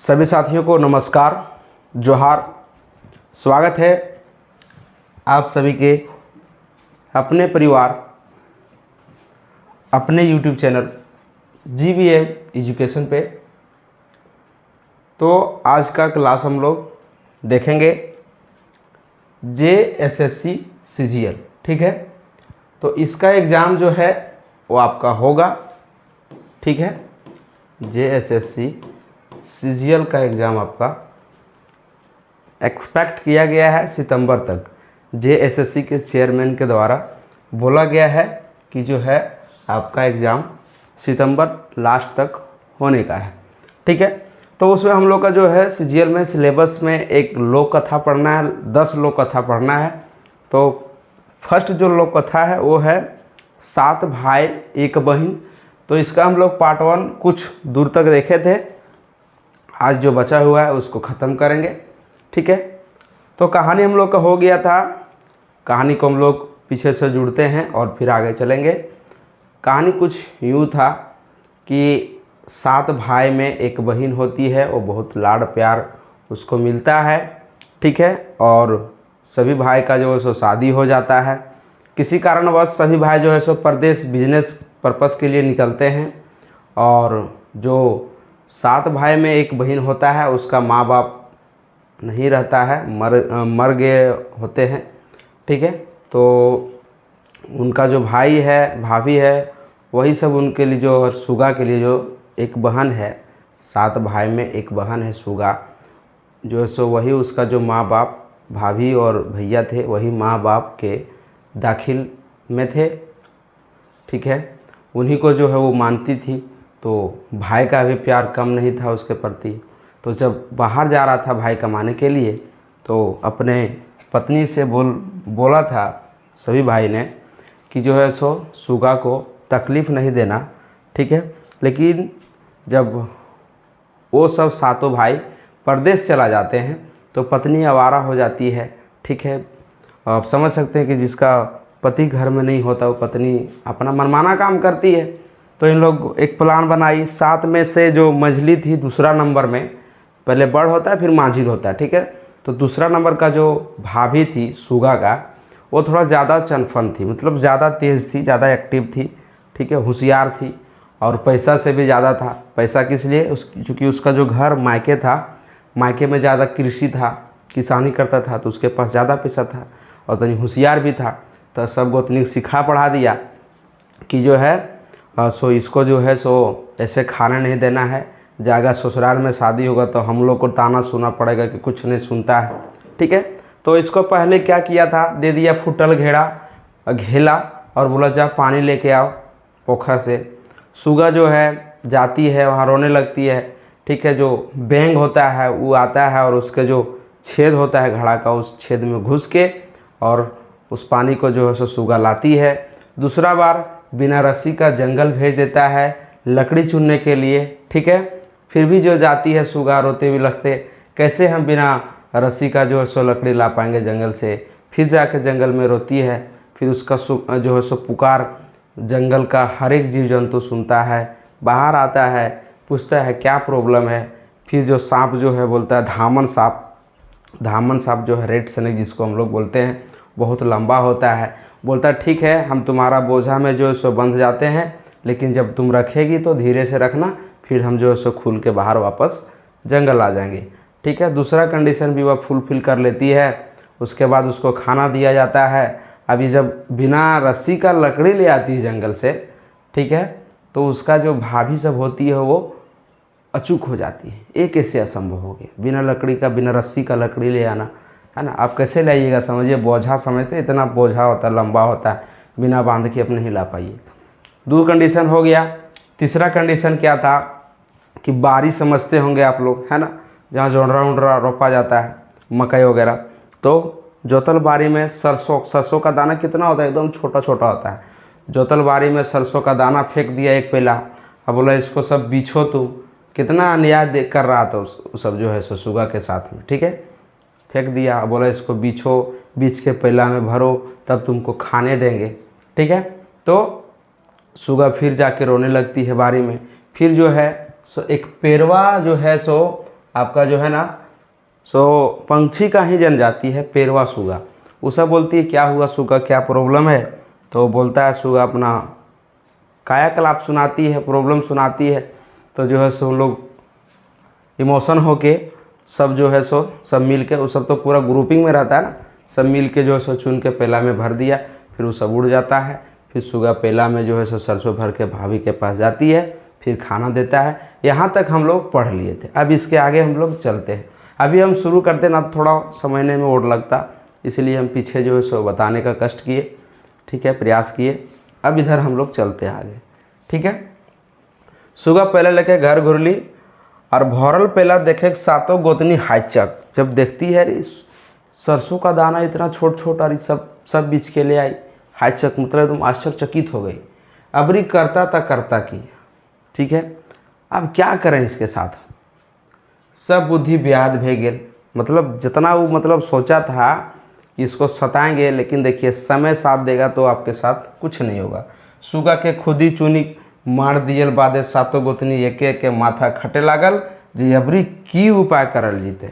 सभी साथियों को नमस्कार, जोहार। स्वागत है आप सभी के अपने परिवार, अपने YouTube चैनल GVM एजुकेशन पे। तो आज का क्लास हम लोग देखेंगे JSSC CGL, ठीक है। तो इसका एग्ज़ाम जो है वो आपका होगा, ठीक है। JSSC CGL का एग्ज़ाम आपका एक्सपेक्ट किया गया है सितंबर तक। JSSC के चेयरमैन के द्वारा बोला गया है कि जो है आपका एग्ज़ाम सितंबर लास्ट तक होने का है, ठीक है। तो उसमें हम लोग का जो है CGL में सिलेबस में एक लोक कथा पढ़ना है, 10 लोक कथा पढ़ना है। तो फर्स्ट जो लोक कथा है वो है 7 भाई एक बहन। तो इसका हम लोग पार्ट 1 कुछ दूर तक देखे थे, आज जो बचा हुआ है उसको ख़त्म करेंगे, ठीक है। तो कहानी हम लोग का हो गया था, कहानी को हम लोग पीछे से जुड़ते हैं और फिर आगे चलेंगे। कहानी कुछ यूँ था कि 7 भाई में एक बहन होती है, वो बहुत लाड़ प्यार उसको मिलता है, ठीक है। और सभी भाई का जो है सो शादी हो जाता है। किसी कारणवश सभी भाई जो है सो परदेश बिजनेस पर्पस के लिए निकलते हैं। और जो 7 भाई में एक बहन होता है उसका माँ बाप नहीं रहता है, मर गए होते हैं, ठीक है। तो उनका जो भाई है, भाभी है, वही सब उनके लिए जो सुगा के लिए जो एक बहन है, 7 भाई में एक बहन है सुगा, जो है सो वही उसका जो माँ बाप, भाभी और भैया थे, वही माँ बाप के दाखिल में थे, ठीक है। उन्हीं को जो है वो मानती थी। तो भाई का भी प्यार कम नहीं था उसके प्रति। तो जब बाहर जा रहा था भाई कमाने के लिए, तो अपने पत्नी से बोला था सभी भाई ने कि जो है सो सुगा को तकलीफ़ नहीं देना, ठीक है। लेकिन जब वो सब 7 भाई परदेश चला जाते हैं तो पत्नी आवारा हो जाती है, ठीक है। आप समझ सकते हैं कि जिसका पति घर में नहीं होता वो पत्नी अपना मनमाना काम करती है। तो इन लोग एक प्लान बनाई। 7 में से जो मंझली थी दूसरा नंबर में, पहले बड़ होता है फिर माझिल होता है, ठीक है। तो दूसरा नंबर का जो भाभी थी सुगा का, वो थोड़ा ज़्यादा चनफन थी, मतलब ज़्यादा तेज़ थी, ज़्यादा एक्टिव थी, ठीक है, होशियार थी और पैसा से भी ज़्यादा था। पैसा किस लिए, चूँकि उसका जो घर मायके था, मायके में ज़्यादा कृषि था, किसानी करता था, तो उसके पास ज़्यादा पैसा था और तो होशियार भी था। तो सब गोतनी सिखा पढ़ा दिया कि जो है सो इसको जो है सो ऐसे खाना नहीं देना है, जाएगा ससुराल में शादी होगा तो हम लोग को ताना सुनना पड़ेगा कि कुछ नहीं सुनता है, ठीक है। तो इसको पहले क्या किया था, दे दिया फुटल घेला और बोला जा पानी लेके आओ पोखर से। सुगा जो है जाती है, वहाँ रोने लगती है, ठीक है। जो बैंग होता है वो आता है और उसके जो छेद होता है घड़ा का, उस छेद में घुस के और उस पानी को जो है सो सुगा लाती है। दूसरा बार बिना रस्सी का जंगल भेज देता है लकड़ी चुनने के लिए, ठीक है। फिर भी जो जाती है सुगा, रोते भी लगते, कैसे हम बिना रस्सी का जो है सो लकड़ी ला पाएंगे जंगल से। फिर जाकर जंगल में रोती है। फिर उसका जो है सो पुकार जंगल का हर एक जीव जंतु सुनता है, बाहर आता है, पूछता है क्या प्रॉब्लम है। फिर जो सांप जो है बोलता है, धामन सांप जो है रेड स्नेक जिसको हम लोग बोलते हैं, बहुत लंबा होता है। बोलता है ठीक है, हम तुम्हारा बोझा में जो है सो बंध जाते हैं, लेकिन जब तुम रखेगी तो धीरे से रखना, फिर हम जो है सो खुल के बाहर वापस जंगल आ जाएंगे, ठीक है। दूसरा कंडीशन भी वह फुलफिल कर लेती है। उसके बाद उसको खाना दिया जाता है। अभी जब बिना रस्सी का लकड़ी ले आती है जंगल से, ठीक है, तो उसका जो भाभी सब होती है वो अचूक हो जाती है। एक ऐसे असंभव हो गया, बिना लकड़ी का, बिना रस्सी का लकड़ी ले आना, है ना। आप कैसे लाइएगा, समझिए बोझा समझते, इतना बोझा होता है, लंबा होता है, बिना बांध के अपने ही ला पाइए। 2 कंडीशन हो गया। तीसरा कंडीशन क्या था कि बारी समझते होंगे आप लोग, है ना, जहाँ जोंडरा रोपा जाता है, मकई वगैरह। तो जोतल बारी में सरसों का दाना कितना होता है, एकदम छोटा छोटा होता है। जोतल बारी में सरसों का दाना फेंक दिया एक पेला, अब बोला इसको सब बीछो। तुम कितना अन्याय देख कर रहा था उस सब जो है सो सुगा के साथ में, ठीक है। फेंक दिया, बोला इसको बीछो, बीछ के पेला में भरो, तब तुमको खाने देंगे, ठीक है। तो सुगा फिर जाके रोने लगती है बारी में। फिर जो है सो एक पेरवा जो है सो आपका जो है ना सो पंछी का ही जनजाति है पेरवा सुगा। उसे बोलती है क्या हुआ सुगा, क्या प्रॉब्लम है? तो बोलता है सुगा अपना कायाकलाप सुनाती है, प्रॉब्लम सुनाती है। तो जो है सो लोग इमोशन होके सब जो है सो सब मिल के, वो सब तो पूरा ग्रुपिंग में रहता है ना, सब मिल के जो है सो चुन के पेला में भर दिया। फिर वो सब उड़ जाता है। फिर सुगा पेला में जो है सो सरसों भर के भाभी के पास जाती है, फिर खाना देता है। यहाँ तक हम लोग पढ़ लिए थे। अब इसके आगे हम लोग चलते हैं। अभी हम शुरू करते ना, थोड़ा समझने में और लगता, इसलिए हम पीछे जो है सो बताने का कष्ट किए, ठीक है, प्रयास किए। अब इधर हम लोग चलते हैं आगे, ठीक है। सुगा पेला लेके घर घुरली और भरल पेला देखे सातों गोतनी हाइचक। जब देखती है रे सरसों का दाना इतना छोट छोट और सब बीच के ले आई, हाइचक मतलब तुम आश्चर्यचकित हो गई। अबरी करता की, ठीक है। अब क्या करें इसके साथ, सब बुद्धि ब्याद भे गेल। मतलब जितना वो मतलब सोचा था कि इसको सताएंगे, लेकिन देखिए समय साथ देगा तो आपके साथ कुछ नहीं होगा। सुगा के खुदी चुनी मार दियल बादे सातों गोतनी एक एक माथा खटे लागल जे अबरी की उपाय करल जीते।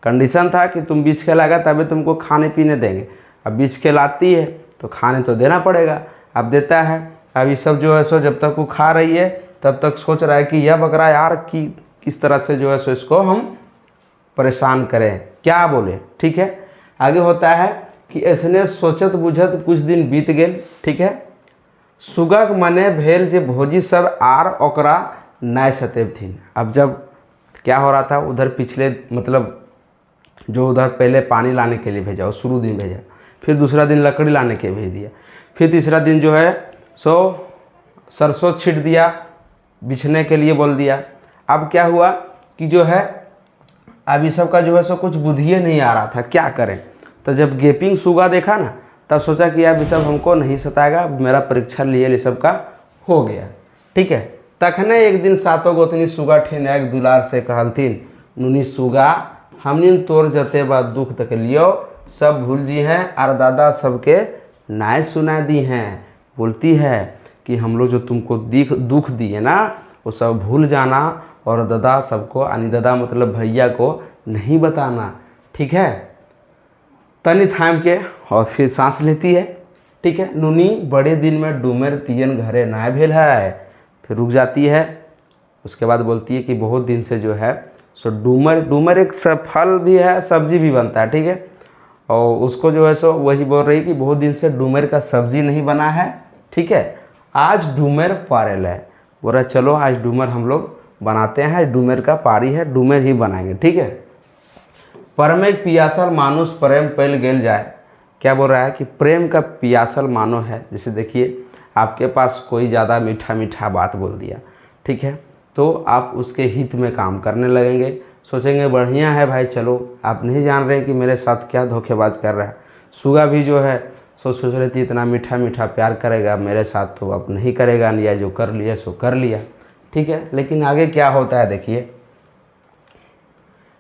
कंडीशन था कि तुम बीच के लागा तभी तुमको खाने पीने देंगे। अब बीच के लाती है तो खाने तो देना पड़ेगा। अब देता है। अब ये सब जो है सो जब तक वो खा रही है तब तक सोच रहा है कि यह बकरा यार कि किस तरह से जो है सो इसको हम परेशान करें, क्या बोले, ठीक है। आगे होता है कि ऐसने सोचत बुझत कुछ दिन बीत गए, ठीक है। सुगक मने भेल जे भोजी सब आर ओकरा नाय सतेब थी। अब जब क्या हो रहा था, उधर पिछले मतलब जो उधर पहले पानी लाने के लिए भेजा, वो शुरू दिन भेजा, फिर दूसरा दिन लकड़ी लाने के भेज दिया, फिर तीसरा दिन जो है सो सरसों छीट दिया, बिछने के लिए बोल दिया। अब क्या हुआ कि जो है अब ये सब का जो है सो कुछ बुद्धिए नहीं आ रहा था, क्या करें। तो जब गेपिंग सुगा देखा ना, तब सोचा कि अब ये सब हमको नहीं सताएगा, मेरा परीक्षा लिए ये सब का हो गया, ठीक है। तखने एक दिन सातों गोतनी सुगा ठेन एक दुलार से कहलथिन, नुनी सुगा हमनिन तोर जते बाद दुख तक लियो सब भूल जी हैं और दादा सबके नाय सुना दी हैं। बोलती है कि हम लोग जो तुमको दुख दिए ना वो सब भूल जाना और दादा सबको, यानी दादा मतलब भैया को नहीं बताना, ठीक है। तनी थाम के और फिर सांस लेती है, ठीक है। नुनी बड़े दिन में डूमर तियन घरे ना भेल है, फिर रुक जाती है। उसके बाद बोलती है कि बहुत दिन से जो है सो डूमर एक फल भी है, सब्जी भी बनता है, ठीक है। और उसको जो है सो वही बोल रही कि बहुत दिन से डूमर का सब्जी नहीं बना है, ठीक है। आज डूमर पारेल है, बोल रहा चलो आज डूमर हम लोग बनाते हैं, डूमर का पारी है, डूमर ही बनाएंगे, ठीक है। परमेक पियासल मानुष प्रेम पैल गेल जाए। क्या बोल रहा है कि प्रेम का पियासल मानो है। जैसे देखिए आपके पास कोई ज़्यादा मीठा मीठा बात बोल दिया, ठीक है, तो आप उसके हित में काम करने लगेंगे, सोचेंगे बढ़िया है भाई, चलो आप नहीं जान रहे कि मेरे साथ क्या धोखेबाज कर रहा है। सुगा भी जो है सोच रही थी इतना मीठा मीठा प्यार करेगा मेरे साथ, तो अब नहीं करेगा, या जो कर लिया सो कर लिया, ठीक है। लेकिन आगे क्या होता है देखिए,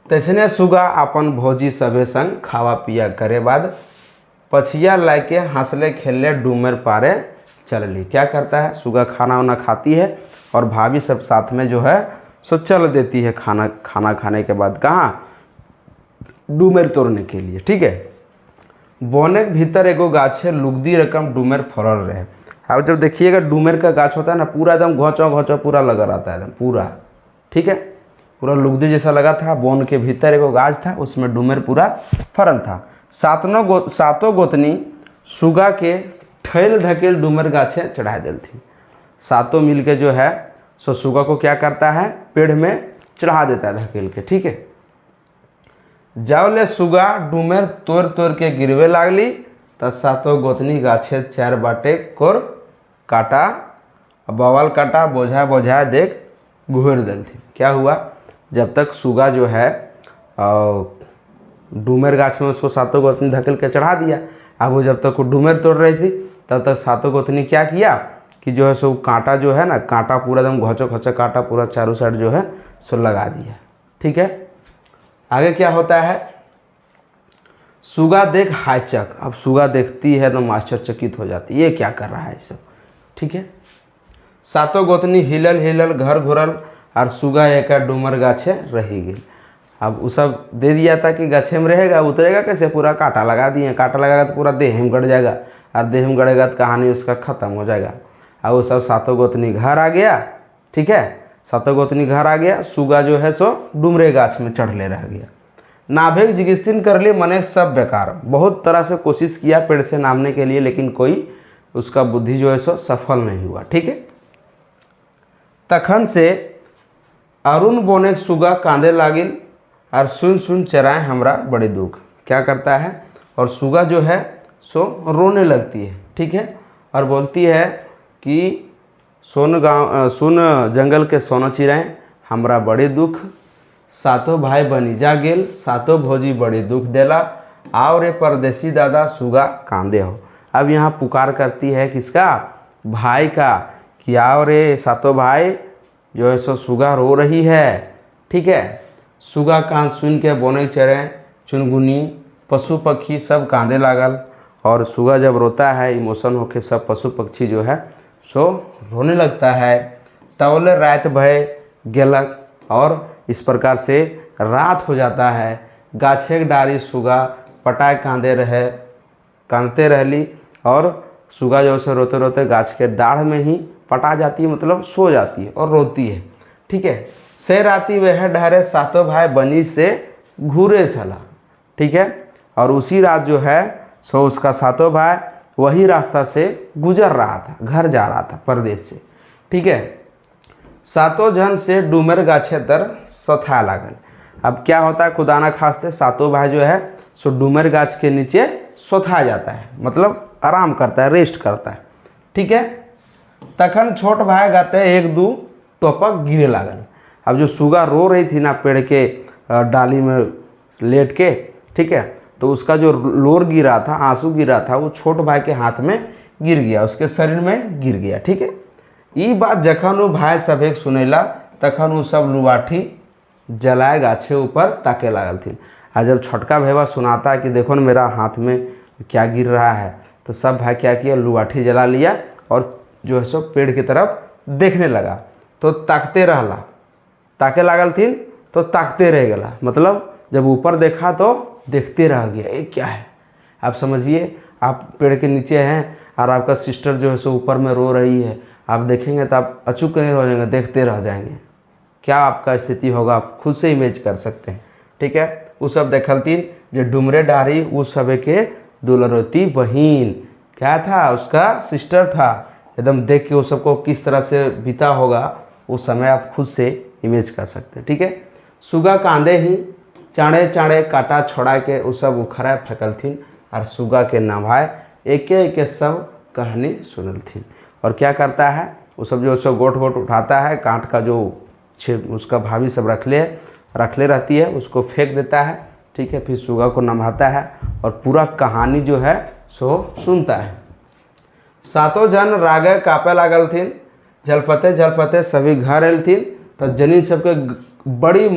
तैसने सुगा अपन भोजी सभे संग खावा पिया करे बाद पछिया लाके हंसले खेलले डूमर पारे चल ली। क्या करता है सुगा, खाना वाना खाती है और भाभी सब साथ में जो है सो चल देती है खाना खाने के बाद कहाँ, डूमर तोड़ने के लिए, ठीक है। बोने के भीतर एगो गाछे लुगदी रकम डूमर फरल रहे। अब जब देखिएगा डूमर का गाछ होता है ना, पूरा एकदम घोंचो पूरा लगा रहता है एकदम पूरा, ठीक है, पूरा लुगदी जैसा लगा था। बोन के भीतर एगो गाछ था, उसमें डूमर पूरा फरल था। सातों गोतनी सुगा के ठैल धकेल डूमर गाछे चढ़ा दिल थी। सातों मिल के जो है सो सुगा को क्या करता है, पेड़ में चढ़ा देता है धकेल के, ठीक है। जावले सुगा डूमर तोड़ के गिरवे लागली, तब सातों गोतनी गाछे चार बाटे कोर काटा, बवाल काटा बोझा देख घूर दिल थी। क्या हुआ, जब तक सुगा जो है डूमर गाछ में उसको सातों गोतनी धकेल के चढ़ा दिया। अब वो जब तक वो डूमर तोड़ रही थी तब तक सातों गोतनी क्या किया कि जो है सो कांटा जो है ना, कांटा पूरा एकदम घोंचो कांटा पूरा चारों साइड जो है सो लगा दिया, ठीक है। आगे क्या होता है, सुगा देख हाइचक। अब सुगा देखती है तो आश्चर्यचकित हो जाती है, ये क्या कर रहा है सब, ठीक है। सातों गोतनी हिलल घर घुरल और सुगा एक डूमर गाछे रही गई। अब वो सब दे दिया था कि गाछे में रहेगा, उतरेगा कैसे, पूरा कांटा लगा दिए, कांटा लगाएगा तो पूरा देह में गड़ जाएगा, और देह में गड़ेगा तो कहानी उसका ख़त्म हो जाएगा। अब वो सब सातों गोतनी घर आ गया, ठीक है, सातों गोतनी घर आ गया, सुगा जो है सो डुमरे गाछ में चढ़ले रह गया। नाभेक जिगिस्तिन कर लिए, मने सब बेकार, बहुत तरह से कोशिश किया पेड़ से नामने के लिए, लेकिन कोई उसका बुद्धि जो है सो सफल नहीं हुआ, ठीक है। तखन से अरुण बोने सुगा कांदे लागिल, और सुन सुन चराए हमरा बड़े दुख। क्या करता है, और सुगा जो है सो रोने लगती है, ठीक है, और बोलती है कि सुन जंगल के सोनो चिराए हमरा बड़े दुख, सातों भाई बनी जा गेल, सातों भौजी बड़े दुख देला, आओ रे परदेसी दादा सुगा कांदे हो। अब यहाँ पुकार करती है किसका, भाई का, कि आओ रे सातों भाई जो है सो सुगा रो रही है, ठीक है। सुगा कान सुन के बोने चरे चुनगुनी पशु पक्षी सब कांदे लागल, और सुगा जब रोता है इमोशन होके सब पशु पक्षी जो है सो रोने लगता है। तवले रात भय गेलक, और इस प्रकार से रात हो जाता है। गाछे के डारी सुगा पटाए कांदते रहली, और सुगा जो से रोते रोते गाछ के डाढ़ में ही पटा जाती है, मतलब सो जाती है और रोती है, ठीक है। से राती वह डहरे सातों भाई बनी से घूरे चला, ठीक है, और उसी रात जो है सो उसका सातों भाई वही रास्ता से गुजर रहा था, घर जा रहा था परदेश से, ठीक है। सातों जन से डूमर गाछे तर सथा लागल। अब क्या होता है, खुदा ना खास्ते सातों भाई जो है सो डूमर गाछ के नीचे सोथा जाता है, मतलब आराम करता है, रेस्ट करता है, ठीक है। तखन छोट भाई गाते एक दू टोपक गिरे लागल। अब जो सुगा रो रही थी ना पेड़ के डाली में लेट के, ठीक है, तो उसका जो लोर गिरा था, आंसू गिरा था, वो छोट भाई के हाथ में गिर गया, उसके शरीर में गिर गया, ठीक है। ये बात जखन वो भाई सभे सुनेला, तखन वो सब लुबाठी जलाए गाछे ऊपर ताके लागल थी। और जब छोटका भैया सुनाता है कि देखो ना मेरा हाथ में क्या गिर रहा है, तो सब भाई क्या किया, लुबाठी जला लिया और जो है सो पेड़ की तरफ देखने लगा। तो ताकते रहला, ताके लागल थी तो ताकते रह गया, मतलब जब ऊपर देखा तो देखते रह गया, ये क्या है। आप समझिए, आप पेड़ के नीचे हैं और आपका सिस्टर जो है सो ऊपर में रो रही है, आप देखेंगे तो आप अचूक नहीं रह जाएंगे, देखते रह जाएंगे, क्या आपका स्थिति होगा आप खुद से इमेज कर सकते हैं, ठीक है। वो सब देखलतीन जो डुमरे डारी उस सब के दुलरती बहन क्या था, उसका सिस्टर था, एकदम देख के वो सबको किस तरह से बीता होगा उस समय आप खुद से इमेज कर सकते हैं, ठीक है। सुगा कांदे ही चाँड़े चाँड़े काटा छोड़ा के वो सब उखड़ा फेंकलथिन, और सुगा के नभाए एक एक सब कहानी सुनलथिन। और क्या करता है, वो सब जो सब गोट गोट उठाता है, कांट का जो उसका भाभी सब रखले रहती है उसको फेंक देता है, ठीक है। फिर सुगा को नभाता है और पूरा कहानी जो है सो सुनता है। सातों जन रागे कापे लागल थीन, झलपते झलपते सभी घर एलथिन, तो जनी सबके बड़ी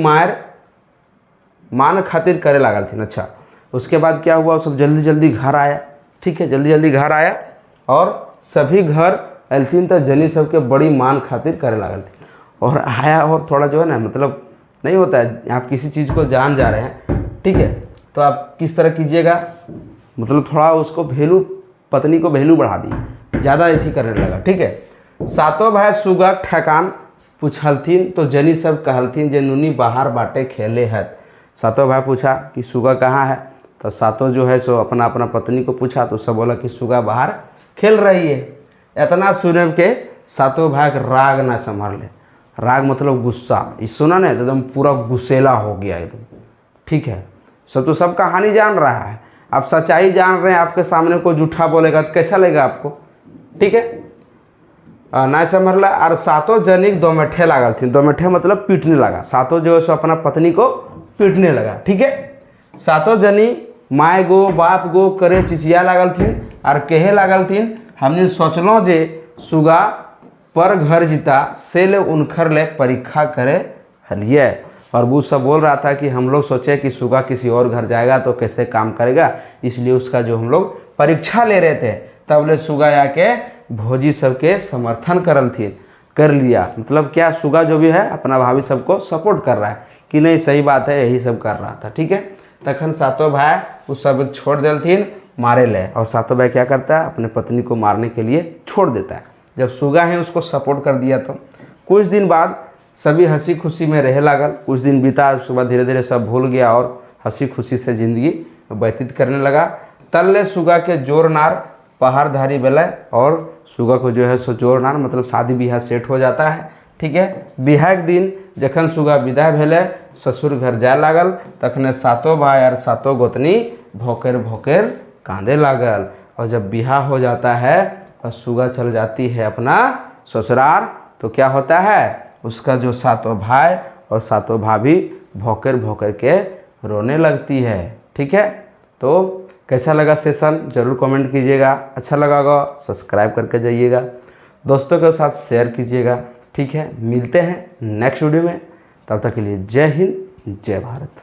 मान खातिर करे लागल थीन। अच्छा, उसके बाद क्या हुआ, सब जल्दी जल्दी घर आया, ठीक है, जल्दी जल्दी घर आया और सभी घर एलथिन, तो जनी सबके बड़ी मान खातिर करे लागल थी। और आया और थोड़ा जो है ना, मतलब नहीं होता है, आप किसी चीज़ को जान जा रहे हैं, ठीक है, तो आप किस तरह कीजिएगा, मतलब थोड़ा उसको वैल्यू, पत्नी को वैल्यू बढ़ा दी, ज़्यादा अथी करने लगा, ठीक है। सातों भाई सुगा ठेकान पूछलथिन, तो जनी सब कहलथिन जे नुनी बाहर बाटे खेले है। सातों भाई पूछा कि सुगा कहाँ है, तो सातों जो है सो अपना अपना पत्नी को पूछा, तो सब बोला कि सुगा बाहर खेल रही है। इतना सुने के सातों भाई के राग ना संभाल ले, राग मतलब गुस्सा, इस सुना ना एकदम पूरा गुस्सेला हो गया एकदम, ठीक है। सब तो सब कहानी जान रहा है, आप सच्चाई जान रहे हैं, आपके सामने कोई झूठा बोलेगा तो कैसा लगेगा आपको, ठीक है, ना समझला। और सातों जनिक दो मिठे लागल थी, दो मिठे मतलब पीटने लगा, सातों जो है सो अपना पत्नी को पीटने लगा, ठीक है। सातों जनी माए गो बाप गो करे चिचिया लागल थी और कहे लागल थी, हमने सोचलो जे सुगा पर घर जीता से ले उनखर ले परीक्षा करे हलिए। और वो सब बोल रहा था कि हम लोग सोचे कि सुगा किसी और घर जाएगा तो कैसे काम करेगा, इसलिए उसका जो हम लोग परीक्षा ले रहे थे, तब ले सुगा आके भौजी सबके समर्थन कर लिया। मतलब क्या, सुगा जो भी है अपना भाभी सबको सपोर्ट कर रहा है कि नहीं सही बात है, यही सब कर रहा था। ठीक है, तखन सातों भाई उस सब छोड़ देलथिन मारे ले, और सातों भाई क्या करता है, अपने पत्नी को मारने के लिए छोड़ देता है। जब सुगा है उसको सपोर्ट कर दिया तो कुछ दिन बाद सभी हंसी खुशी में रह लागल। कुछ दिन बीता, उसके बाद धीरे धीरे सब भूल गया और हंसी खुशी से ज़िंदगी व्यतीत करने लगा। तल्ले सुगा के जोर नार पहाड़धारी बेले, और सुगा को जो है सो जोर नार मतलब शादी ब्याह सेट हो जाता है। ठीक है, बिहार के दिन जखन सुगा विदा भेले ससुर घर जाए लागल, तखने सातों भाई और सातों गोतनी भोकर भोकर कांदे लागल। और जब बिहार हो जाता है और सुगा चल जाती है अपना ससुराल, तो क्या होता है, उसका जो सातों भाई और सातों भाभी भोकर भोकर के रोने लगती है। ठीक है, तो कैसा लगा सेशन ज़रूर कमेंट कीजिएगा। अच्छा लगा होगा सब्सक्राइब करके जाइएगा, दोस्तों के साथ शेयर कीजिएगा। ठीक है, मिलते हैं नेक्स्ट वीडियो में, तब तक के लिए जय हिंद जय भारत।